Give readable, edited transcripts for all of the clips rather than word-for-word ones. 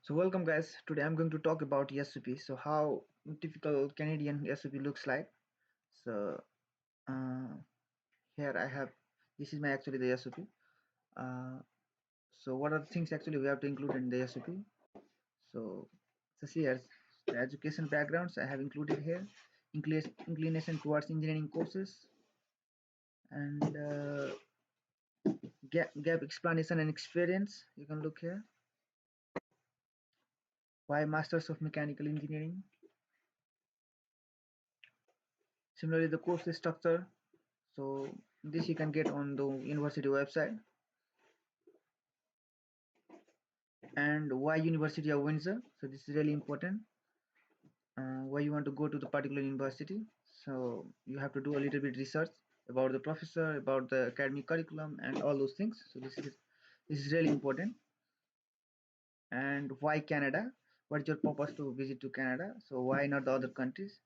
So welcome guys. Today I'm going to talk about SOP. So how typical Canadian SOP looks like. So uh, here I have this is my actually the SOP. Uh, so what are the things actually we have to include in the SOP? So see here the education backgrounds I have included here, inclination towards engineering courses, and gap explanation and experience. You can look here. Why Masters of Mechanical Engineering? Similarly, the course structure. So this you can get on the university website. And why University of Windsor? So this is really important. Why you want to go to the particular university? So you have to do a little bit research about the professor, about the academic curriculum, and all those things. So this is really important. And why Canada? What is your purpose to visit to Canada? So why not the other countries?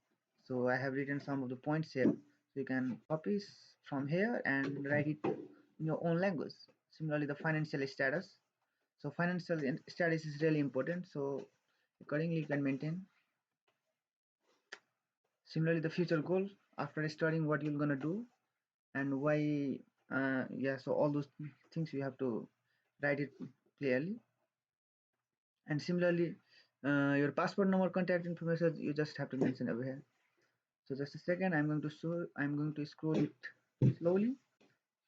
So I have written some of the points here. So you can copy from here and write it in your own language. Similarly, the financial status. So financial status is really important. So accordingly, you can maintain. Similarly, the future goal after studying, what you're gonna do and why. Yeah, so all those things you have to write it clearly. And similarly, your passport number, contact information, you just have to mention over here. So just a second, I'm going to scroll it slowly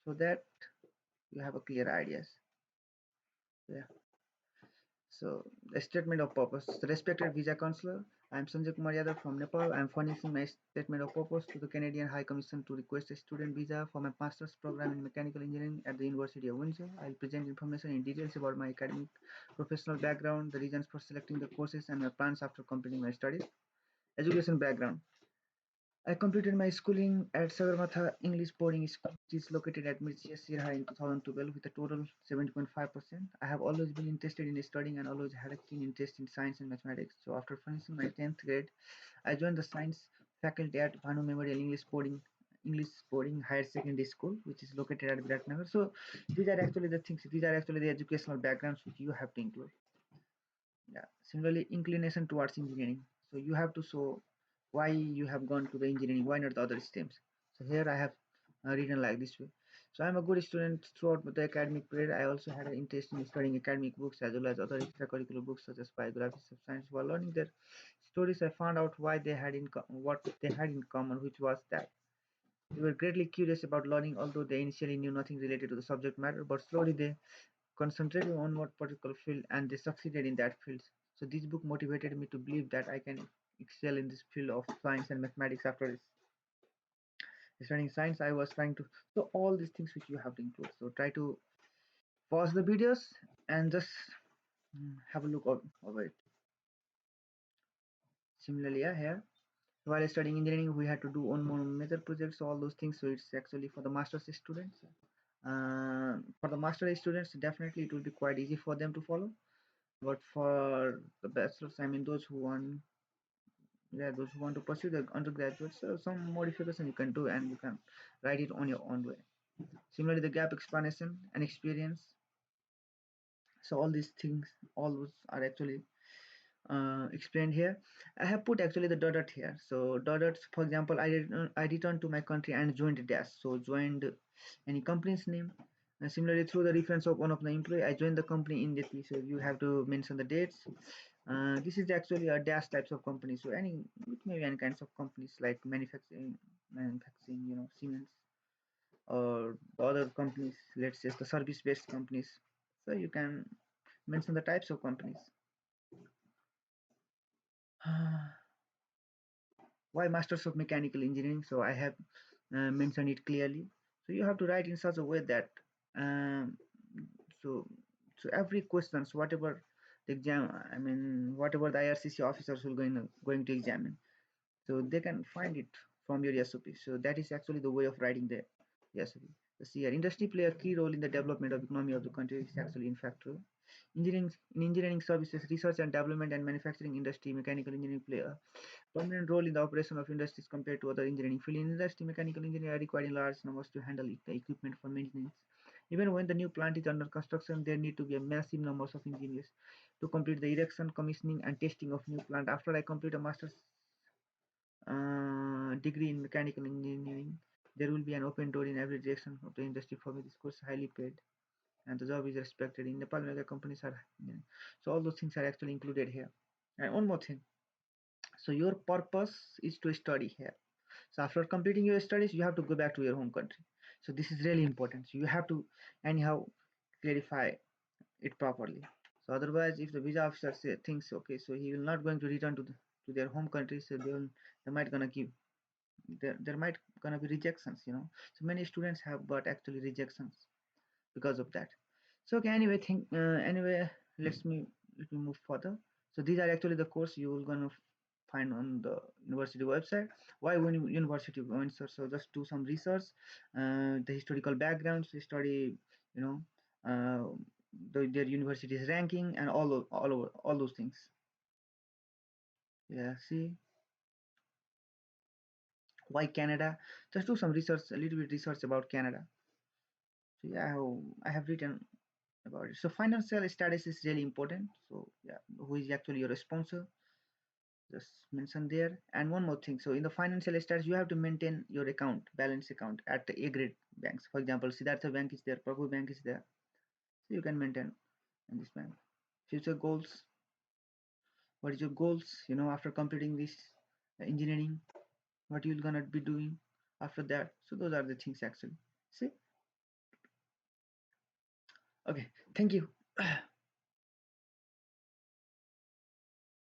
so that you have a clear ideas. Yeah. So the statement of purpose. The respected visa counselor, I am Sanjay Kumar Yadav from Nepal. I am furnishing my statement of purpose to the Canadian High Commission to request a student visa for my master's program in mechanical engineering at the University of Windsor. I will present information in details about my academic professional background, the reasons for selecting the courses, and my plans after completing my studies. Education background. I completed my schooling at Sagarmatha English Boarding School, which is located at Mirchia, Sirha in 2012 with a total 70.5%. I have always been interested in studying and always had a keen interest in science and mathematics. So after finishing my 10th grade, I joined the science faculty at Bhanu Memorial English Boarding Higher Secondary School, which is located at Viratnagar. So these are actually the things, these are actually the educational backgrounds which you have to include. Yeah. Similarly, inclination towards engineering. So you have to show why you have gone to the engineering, why not the other streams. So here I have written like this way. So I'm a good student throughout the academic period. I also had an interest in studying academic books as well as other extracurricular books such as biographies of science. While learning their stories, I found out why they had what they had in common, which was that they were greatly curious about learning, although they initially knew nothing related to the subject matter. But slowly they concentrated on one particular field and they succeeded in that field. So this book motivated me to believe that I can excel in this field of science and mathematics after studying science. I was trying to, so all these things which you have to include. So try to pause the videos and just have a look over it. Similarly, yeah, here while studying engineering, we had to do on more major projects, all those things. So it's actually for the master's students. For the master's students, definitely it will be quite easy for them to follow. But for the bachelors, I mean those who want, yeah, those who want to pursue the undergraduate, so some modification you can do and you can write it on your own way. Similarly, the gap explanation and experience. So all these things, all those are actually explained here. I have put actually the dot here. So dots, for example, I returned to my country and joined dash. So joined any company's name. Similarly, through the reference of one of the employee, I joined the company immediately. So you have to mention the dates. This is actually a dash types of companies. So any, it may be any kinds of companies like manufacturing, Siemens or the other companies. Let's say the service-based companies. So you can mention the types of companies. Why Masters of Mechanical Engineering? So I have mentioned it clearly. So you have to write in such a way that um, so so every questions, whatever the exam, I mean whatever the IRCC officers will going to examine, so they can find it from your SOP. So that is actually the way of writing the SOP. See here, industry play a key role in the development of economy of the country. It's actually in fact true. Engineering services, research and development and manufacturing industry, mechanical engineering play a prominent role in the operation of industries compared to other engineering fields. In industry, mechanical engineers are required in large numbers to handle the equipment for maintenance. Even when the new plant is under construction, there need to be a massive numbers of engineers. to complete the erection, commissioning, and testing of new plant. After I complete a master's degree in mechanical engineering, there will be an open door in every direction of the industry. For me, this course is highly paid and the job is respected. In Nepal, mega companies are, so all those things are actually included here. And one more thing, so your purpose is to study here. So after completing your studies, you have to go back to your home country. So this is really important. So you have to anyhow clarify it properly. So otherwise, if the visa officer thinks okay, so he will not going to return to their home country, so they might gonna give there might gonna be rejections. So many students have got actually rejections because of that. So okay, anyway, let me move further. So these are actually the course you will gonna find on the university website. Why when university answer? So just do some research, the historical backgrounds, study, you know, uh, their university's ranking and all those things. Yeah, see why Canada? Just do some research, a little bit research about Canada. So yeah, I have written about it. So financial status is really important. So yeah, who is actually your sponsor? Just mention there. And one more thing. So in the financial status, you have to maintain your balance account at the A grade banks. For example, Siddhartha Bank is there, Prabhu Bank is there. So you can maintain in this bank. Future goals. What is your goals? After completing this engineering, what you're gonna be doing after that. So those are the things actually. See. Okay. Thank you.